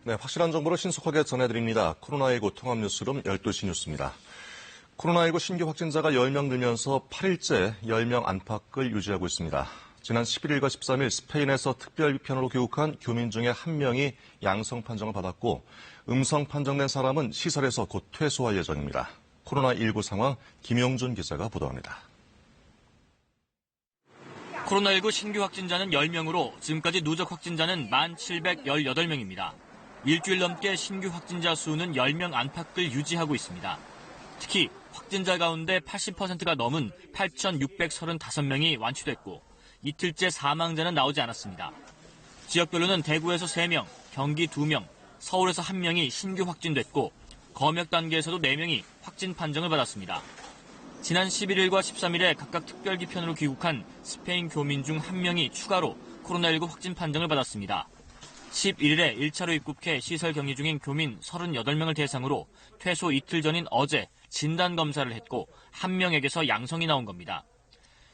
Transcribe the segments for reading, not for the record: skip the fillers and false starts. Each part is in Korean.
네, 확실한 정보를 신속하게 전해드립니다. 코로나19 통합뉴스룸 12시 뉴스입니다. 코로나19 신규 확진자가 10명 늘면서 8일째 10명 안팎을 유지하고 있습니다. 지난 11일과 13일 스페인에서 특별비편으로 귀국한 교민 중에 1명이 양성 판정을 받았고 음성 판정된 사람은 시설에서 곧 퇴소할 예정입니다. 코로나19 상황 김용준 기자가 보도합니다. 코로나19 신규 확진자는 10명으로 지금까지 누적 확진자는 1,718명입니다. 일주일 넘게 신규 확진자 수는 10명 안팎을 유지하고 있습니다. 특히 확진자 가운데 80%가 넘은 8,635명이 완치됐고 이틀째 사망자는 나오지 않았습니다. 지역별로는 대구에서 3명, 경기 2명, 서울에서 1명이 신규 확진됐고 검역 단계에서도 4명이 확진 판정을 받았습니다. 지난 11일과 13일에 각각 특별기편으로 귀국한 스페인 교민 중 1명이 추가로 코로나19 확진 판정을 받았습니다. 11일에 1차로 입국해 시설 격리 중인 교민 38명을 대상으로 퇴소 이틀 전인 어제 진단검사를 했고 1명에게서 양성이 나온 겁니다.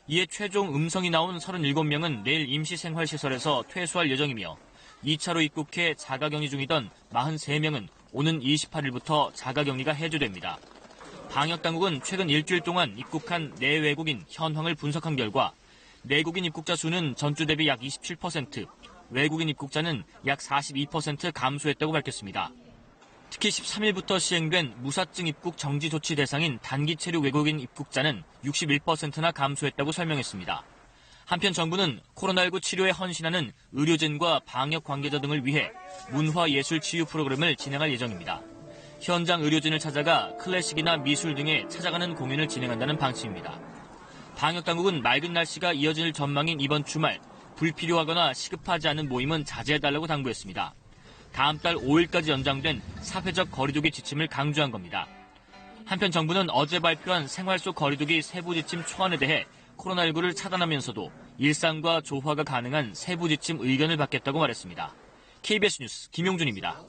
이에 최종 음성이 나온 37명은 내일 임시생활시설에서 퇴소할 예정이며 2차로 입국해 자가격리 중이던 43명은 오는 28일부터 자가격리가 해제됩니다. 방역당국은 최근 일주일 동안 입국한 내외국인 현황을 분석한 결과 내국인 입국자 수는 전주 대비 약 27%, 외국인 입국자는 약 42% 감소했다고 밝혔습니다. 특히 13일부터 시행된 무사증 입국 정지 조치 대상인 단기 체류 외국인 입국자는 61%나 감소했다고 설명했습니다. 한편 정부는 코로나19 치료에 헌신하는 의료진과 방역 관계자 등을 위해 문화예술 치유 프로그램을 진행할 예정입니다. 현장 의료진을 찾아가 클래식이나 미술 등의 찾아가는 공연을 진행한다는 방침입니다. 방역당국은 맑은 날씨가 이어질 전망인 이번 주말 불필요하거나 시급하지 않은 모임은 자제해달라고 당부했습니다. 다음 달 5일까지 연장된 사회적 거리두기 지침을 강조한 겁니다. 한편 정부는 어제 발표한 생활 속 거리두기 세부 지침 초안에 대해 코로나19를 차단하면서도 일상과 조화가 가능한 세부 지침 의견을 받겠다고 말했습니다. KBS 뉴스 김용준입니다.